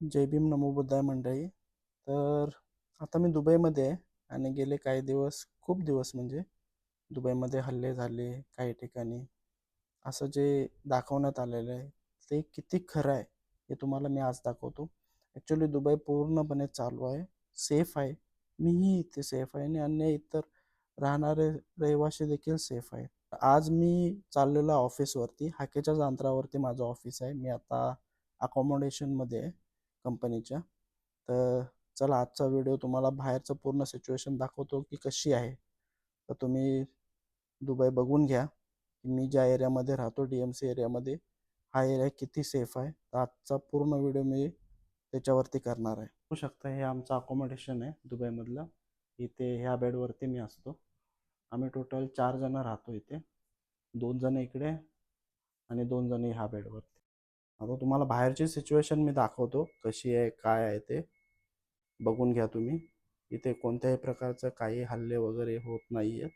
जय भीम नमो बुद्धाय मंडळी. तर आता मी दुबईमध्ये आहे आणि गेले काही दिवस, खूप दिवस म्हणजे दुबईमध्ये हल्ले झाले काही ठिकाणी. असं जे दाखवण्यात आलेलं आहे ते किती खरं आहे हे तुम्हाला मी आज दाखवतो. ॲक्च्युली दुबई पूर्णपणे चालू आहे, सेफ आहे. मीही इथे सेफ आहे आणि अन्य इतर राहणारे रहिवासी देखील सेफ आहे. आज मी चाललेलो ऑफिसवरती, हाकेच्याच अंतरावरती माझं ऑफिस आहे. मी आता अकोमोडेशनमध्ये आहे कंपनीच्या. तर चला आजचा व्हिडिओ तुम्हाला बाहेरचं पूर्ण सिच्युएशन दाखवतो की कशी आहे. तर तुम्ही दुबई बघून घ्या की मी ज्या एरियामध्ये राहतो DMC एरियामध्ये हा एरिया किती सेफ आहे. तर आजचा पूर्ण व्हिडिओ मी त्याच्यावरती करणार आहे. होऊ शकतं हे आमचं अकोमोडेशन आहे दुबईमधलं. इथे ह्या बेडवरती मी असतो. आम्ही टोटल 4 जण राहतो इथे. 2 जण इकडे आणि 2 जण ह्या बेडवरती. आता तुम्हाला बाहेरची सिच्युएशन मी दाखवतो कशी आहे काय आहे ते बघून घ्या तुम्ही. इथे कोणत्याही प्रकारचं काही हल्ले वगैरे होत नाही आहेत.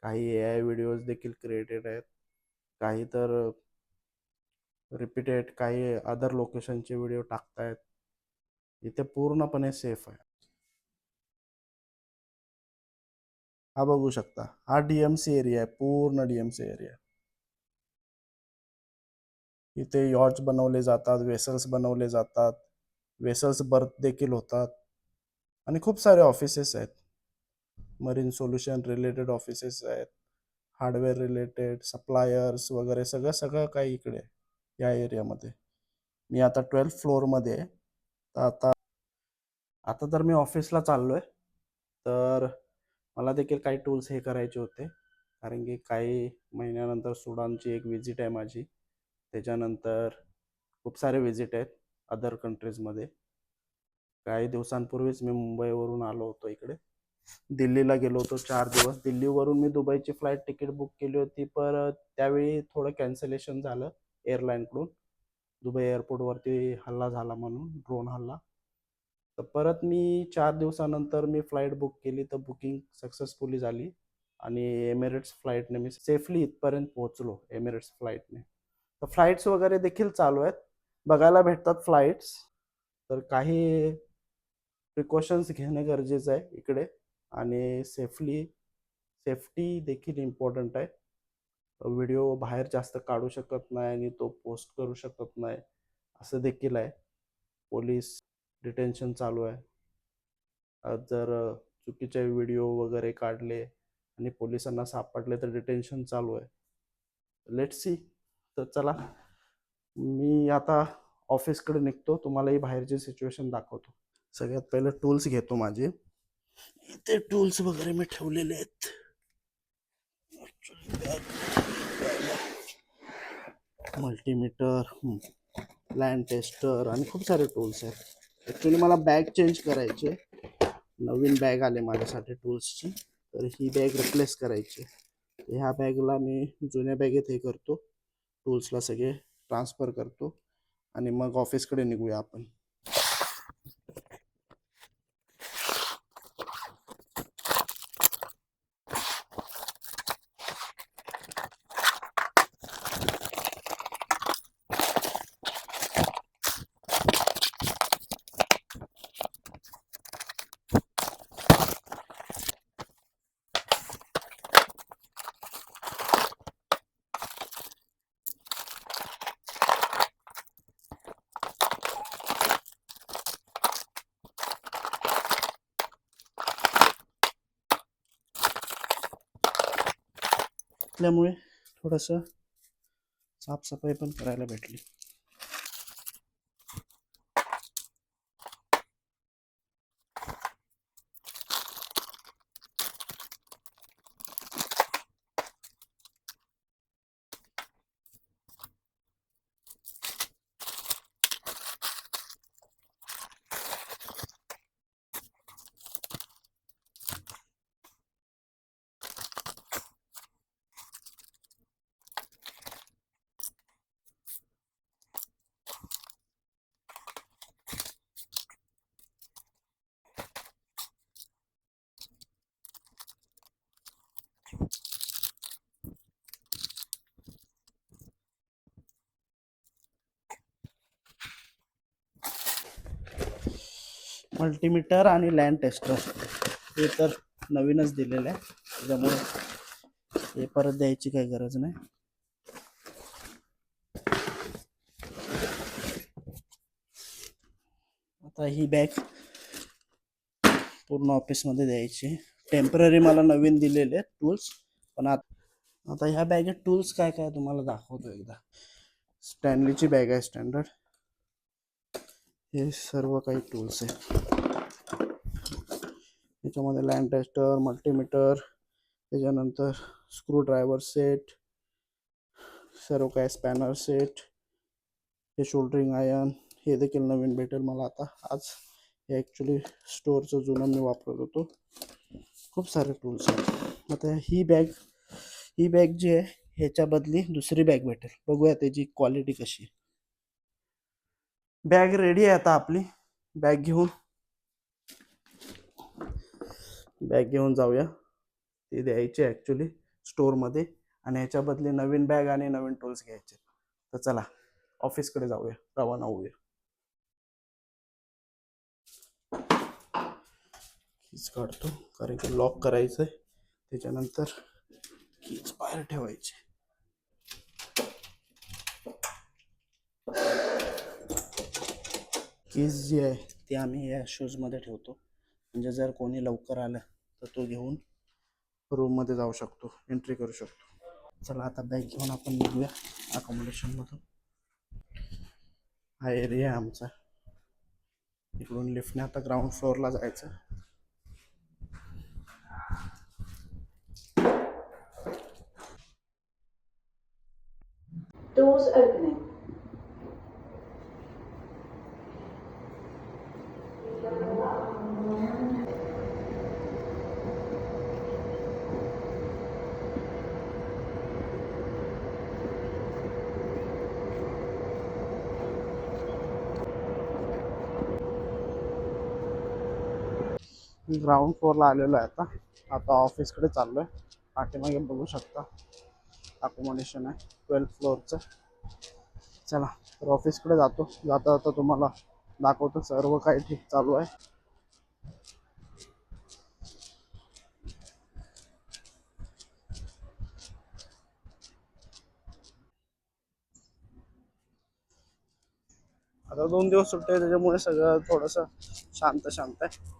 काही AI व्हिडिओज देखील क्रिएटेड आहेत, काही तर रिपीटेड काही अदर लोकेशनचे व्हिडिओ टाकतायत. इथे पूर्णपणे सेफ आहे. हा बघू शकता, हा DMC एरिया आहे, पूर्ण DMC एरिया. इथे यॉच बनवले जातात, वेसल्स बनवले जातात, वेसल्स बर्थ देखील होतात आणि खूप सारे ऑफिसेस आहेत. मरीन सोल्युशन रिलेटेड ऑफिसेस आहेत, हार्डवेअर रिलेटेड, सप्लायर्स वगैरे सगळं सगळं काही इकडे या एरियामध्ये. मी आता 12th फ्लोअरमध्ये आहे. तर आता तर मी ऑफिसला चाललो आहे. तर मला देखील काही टूल्स हे करायचे होते, कारण की काही महिन्यानंतर सुडानची एक विजिट आहे माझी. त्याच्यानंतर खूप सारे विजिट आहेत अदर कंट्रीजमध्ये. काही दिवसांपूर्वीच मी मुंबईवरून आलो होतो इकडे. दिल्लीला गेलो होतो 4 दिवस. दिल्लीवरून मी दुबईची फ्लाईट तिकीट बुक केली होती, पण त्यावेळी थोडं कॅन्सलेशन झालं एअरलाईनकडून. दुबई एअरपोर्टवरती हल्ला झाला म्हणून, ड्रोन हल्ला. तर परत मी 4 दिवसानंतर मी फ्लाईट बुक केली, तर बुकिंग सक्सेसफुली झाली आणि एमिरेट्स फ्लाईटने मी सेफली इथपर्यंत पोहोचलो एमिरेट्स फ्लाईटने. तर फ्लाईट्स वगैरे देखील चालू आहेत, बघायला भेटतात फ्लाईट्स. तर काही प्रिकॉशन्स घेणं गरजेचं आहे इकडे आणि सेफ्टी देखील इम्पॉर्टंट आहे. व्हिडिओ बाहेर जास्त काढू शकत नाही आणि तो पोस्ट करू शकत नाही असं देखील आहे. पोलीस डिटेन्शन चालू आहे. जर चुकीचे व्हिडिओ वगैरे काढले आणि पोलिसांना सापडले तर डिटेन्शन चालू आहे. Let's see. तर चला मी आता ऑफिसकडे निघतो, तुम्हालाही बाहेरची सिच्युएशन दाखवतो. सगळ्यात पहिले टूल्स घेतो माझे. इथे टूल्स वगैरे मी ठेवलेले आहेत. मल्टीमीटर, लँड टेस्टर आणि खूप सारे टूल्स आहेत. ॲक्च्युली मला बॅग चेंज करायची, नवीन बॅग आले माझ्यासाठी टूल्सची, तर ही बॅग रिप्लेस करायची. ह्या बॅगला मी जुन्या बॅगेत हे करतो, टूल्सला सगळे ट्रान्सफर करतो आणि मग ऑफिसकडे निघूया आपण. त्यामुळे थोडंसं साफसफाई पण करायला भेटली. मल्टीमीटर आणि लँड टेस्टर हे तर नवीनच दिलेलं आहे, त्याच्यामुळे हे परत द्यायची काही गरज नाही. आता ही बॅग पूर्ण ऑफिसमध्ये द्यायची. टेम्पररी मला नवीन दिलेले टूल्स, पण आता ह्या बॅगेत टूल्स काय काय तुम्हाला दाखवतो एकदा. स्टॅनलीची बॅग आहे स्टँडर्ड. हे सर्व काही टूल्स आहेत. याच्यामध्ये लँड टेस्टर, मल्टीमीटर, त्याच्यानंतर स्क्रू ड्रायव्हर सेट, सर्व काय स्पॅनर सेट, हे शोल्डरिंग आयर्न हे देखील नवीन भेटेल मला आता आज. हे ॲक्च्युली स्टोअरचं जुनं मी वापरत होतो. खूप सारे टूल्स आहेत. आता ही बॅग जी आहे ह्याच्या बदली दुसरी बॅग भेटेल. बघूया त्याची क्वालिटी कशी आहे. बॅग रेडी आहे आता आपली. बॅग घेऊन जाऊया. ती द्यायची ॲक्च्युली स्टोअरमध्ये, आणि ह्याच्या बदली नवीन बॅग आणि नवीन टूल्स घ्यायचे. तर चला ऑफिसकडे जाऊया, रवाना होऊया. कीज काढतो कारण की लॉक करायचं आहे, त्याच्यानंतर कीज बाहेर ठेवायची. कीज जी आहे ती आम्ही या शूजमध्ये ठेवतो, म्हणजे जर कोणी लवकर आलं तर तो घेऊन रूममध्ये जाऊ शकतो, एंट्री करू शकतो. चला आता बॅग घेऊन आपण निघूया अकोमोडेशनमधून. हा एरिया आहे आमचा. इकडून लिफ्टने आता ग्राउंड फ्लोअरला जायचं. Doors opening. ग्राउंड फ्लोअरला आलेलो आहे आता ऑफिसकडे चाललो आहे. पाठीमागे बघू शकता अकोमोडेशन आहे 12th फ्लोअरचं. चला तर ऑफिसकडे जाता जाता तुम्हाला दाखवतो सर्व काही ठीक चालू आहे. आता 2 दिवस सुट्टी आहे, त्याच्यामुळे सगळं थोडंसं शांत आहे.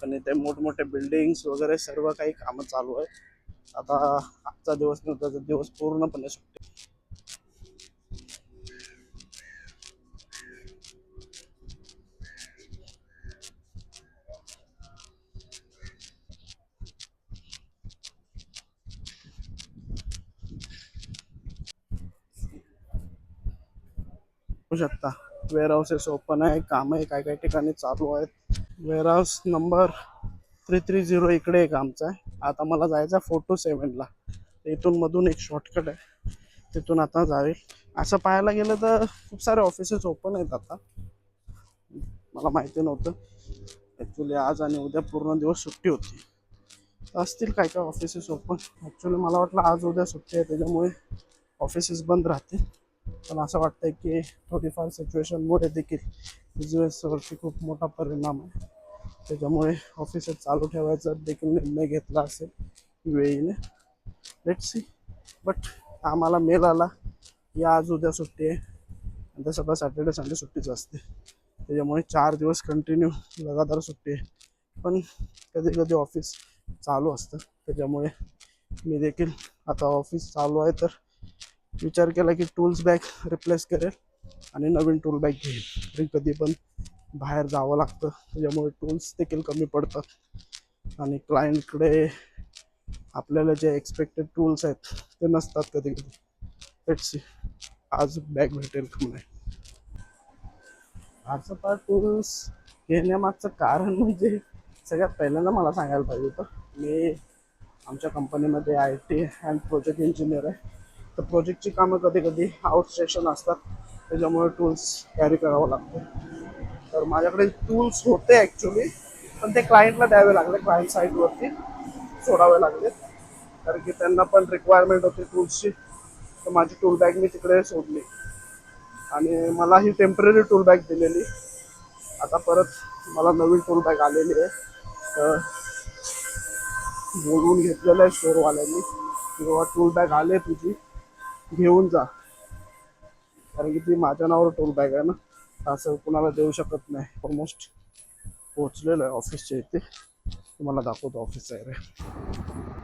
पण इथे मोठमोठे बिल्डिंग्स वगैरे सर्व काही कामं चालू आहे. आता आजचा दिवस नाही, उद्याचा दिवस पूर्णपणे सुट्टी. होऊ शकता वेअर हाऊसेस ओपन आहे, काम आहे काय काय ठिकाणी चालू आहेत. वेअर हाऊस नंबर 330 इकडे एक आमचा आहे. आता मला जायचं आहे 427ला. इथून मधून एक शॉर्टकट आहे, तिथून आता जाईल. असं पाहायला गेलं तर खूप सारे ऑफिसेस ओपन आहेत आता. मला माहिती नव्हतं ॲक्च्युली. आज आणि उद्या पूर्ण दिवस सुट्टी होती. असतील काय काय ऑफिसेस ओपन. ॲक्च्युली मला वाटलं आज उद्या सुट्टी आहे त्याच्यामुळे ऑफिसेस बंद राहतील, पण असं वाटतंय की थोडीफार सिच्युएशनमुळे देखील बिझनेसवरती खूप मोठा परिणाम आहे. त्याच्यामुळे ऑफिसेस चालू ठेवायचा देखील निर्णय घेतला असेल वेळीने. Let's see. बट आम्हाला मेल आला की आज उद्या सुट्टी आहे, आणि तसं पण सॅटर्डे संडे सुट्टीच असते. त्याच्यामुळे 4 दिवस कंटिन्यू लगातार सुट्टी आहे. पण कधी कधी ऑफिस चालू असतं, त्याच्यामुळे मी देखील आता ऑफिस चालू आहे तर विचार केला की टूल्स बॅग रिप्लेस करेल आणि नवीन टूल बॅग घेईल. तरी कधी पण बाहेर जावं लागतं, त्याच्यामुळे टूल्स देखील कमी पडतात आणि क्लायंटकडे आपल्याला जे एक्सपेक्टेड टूल्स आहेत ते नसतात कधी कधी. लेट्स सी आज बॅग भेटेल का नाही. आजचं पार टूल्स घेण्यामागचं कारण म्हणजे सगळ्यात पहिल्यांदा मला सांगायला पाहिजे होतं. मी आमच्या कंपनीमध्ये IT अँड प्रोजेक्ट इंजिनियर आहे. तर प्रोजेक्टची कामं कधी कधी आउटस्टेशन असतात, त्याच्यामुळे टूल्स कॅरी करावं लागतं. तर माझ्याकडे टूल्स होते ॲक्च्युली, पण ते क्लायंटला द्यावे लागले, क्लायंट साईटवरती सोडावे लागले, कारण की त्यांना पण रिक्वायरमेंट होती टूल्सची. तर माझी टूल बॅग मी तिकडे सोडली आणि मला ही टेम्पररी टूल बॅग दिलेली. आता परत मला नवीन टूल बॅग आलेली आहे. तर बोलवून घेतलेलं आहे स्टोअरवाल्यांनी की बाबा टूल बॅग आले तुझी, घेऊन जा, कारण की ती माझ्या नावावर टूल बॅग आहे ना, असं कुणाला देऊ शकत नाही. ऑलमोस्ट पोहोचलेलं आहे ऑफिसच्या इथे, तुम्हाला दाखवतो ऑफिसचा एरिया.